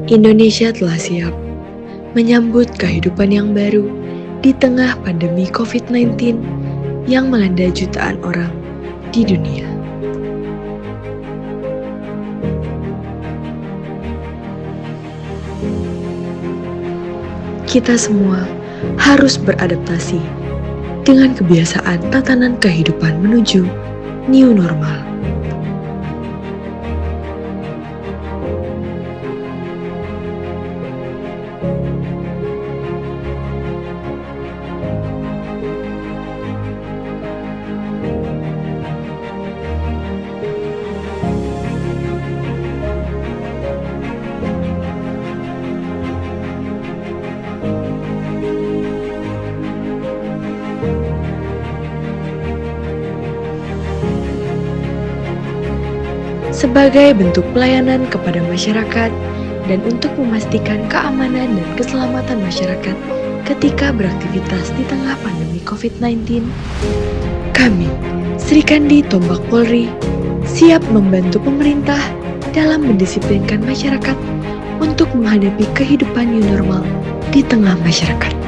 Indonesia telah siap menyambut kehidupan yang baru di tengah pandemi COVID-19 yang melanda jutaan orang di dunia. Kita semua harus beradaptasi dengan kebiasaan tatanan kehidupan menuju new normal. Sebagai bentuk pelayanan kepada masyarakat dan untuk memastikan keamanan dan keselamatan masyarakat ketika beraktivitas di tengah pandemi COVID-19, kami, Sri Kandi Tombak Polri, siap membantu pemerintah dalam mendisiplinkan masyarakat untuk menghadapi kehidupan new normal di tengah masyarakat.